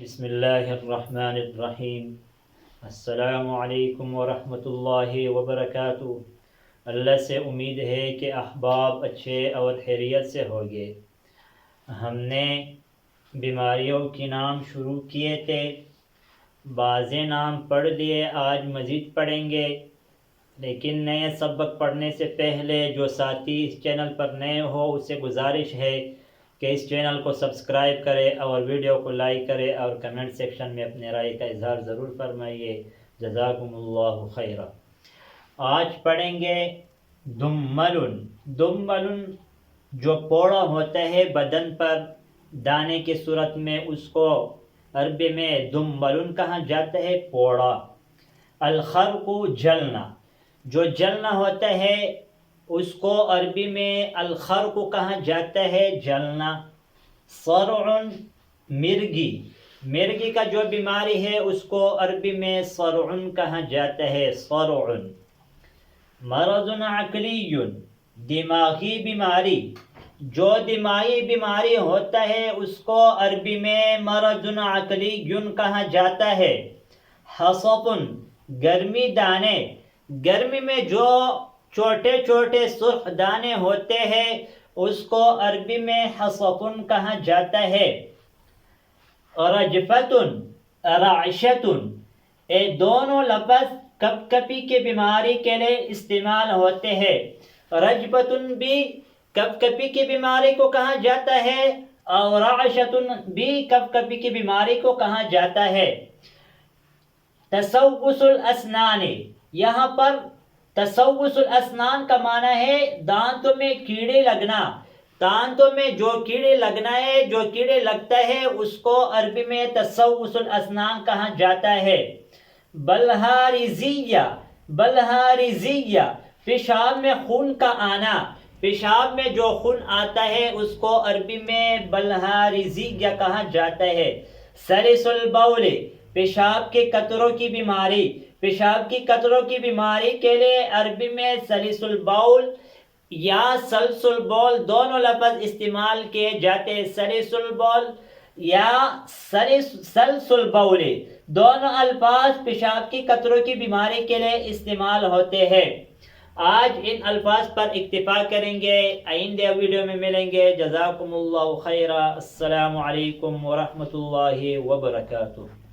بسم اللہ الرحمن الرحیم۔ السلام علیکم ورحمۃ اللہ وبرکاتہ۔ اللہ سے امید ہے کہ احباب اچھے اور خیریت سے ہوگے۔ ہم نے بیماریوں کے نام شروع کیے تھے، بعض نام پڑھ لیے، آج مزید پڑھیں گے۔ لیکن نئے سبق پڑھنے سے پہلے جو ساتھی اس چینل پر نئے ہو اسے گزارش ہے کہ اس چینل کو سبسکرائب کرے اور ویڈیو کو لائک کرے اور کمنٹ سیکشن میں اپنے رائے کا اظہار ضرور فرمائیے۔ جزاکم اللہ خیرا۔ آج پڑھیں گے دملن۔ دملن جو پوڑا ہوتا ہے بدن پر دانے کی صورت میں، اس کو عربی میں دملن کہا جاتا ہے، پوڑا۔ الخرق جلنا، جو جلنا ہوتا ہے اس کو عربی میں الخرق کہا جاتا ہے، جلنا۔ صرع مرگی، مرگی کا جو بیماری ہے اس کو عربی میں صرع کہا جاتا ہے، صرع۔ مرض عقلی، دماغی بیماری، جو دماغی بیماری ہوتا ہے اس کو عربی میں مرض عقلی کہا جاتا ہے۔ حصب، گرمی دانے، گرمی میں جو چھوٹے چھوٹے سرخ دانے ہوتے ہیں اس کو عربی میں حصب کہا جاتا ہے۔ رجفت، رعشت، یہ دونوں لفظ کپ کپی کی بیماری کے لیے استعمال ہوتے ہیں۔ رجفت بھی کپ کپی کی بیماری کو کہا جاتا ہے اور رعشت بھی کپ کپی کی بیماری کو کہا جاتا ہے۔ تسوس الاسنان، یہاں پر تسوس الاسنان کا معنی ہے دانتوں میں کیڑے لگنا۔ دانتوں میں جو کیڑے لگنا ہے، جو کیڑے لگتا ہے اس کو عربی میں تسوس الاسنان کہا جاتا ہے۔ بلہارزیہ، بلہارزیہ پیشاب میں خون کا آنا، پیشاب میں جو خون آتا ہے اس کو عربی میں بلہارزیہ کہا جاتا ہے۔ سلس البول، پیشاب کے قطروں کی بیماری، پیشاب کی قطروں کی بیماری کے لیے عربی میں سلس البول یا سلس البول دونوں لفظ استعمال کیے جاتے ہیں۔ سلس البول یا سلس البول دونوں الفاظ پیشاب کی قطروں کی بیماری کے لیے استعمال ہوتے ہیں۔ آج ان الفاظ پر اکتفا کریں گے، آئندہ ویڈیو میں ملیں گے۔ جزاکم اللہ خیرا۔ السلام علیکم ورحمۃ اللہ وبرکاتہ۔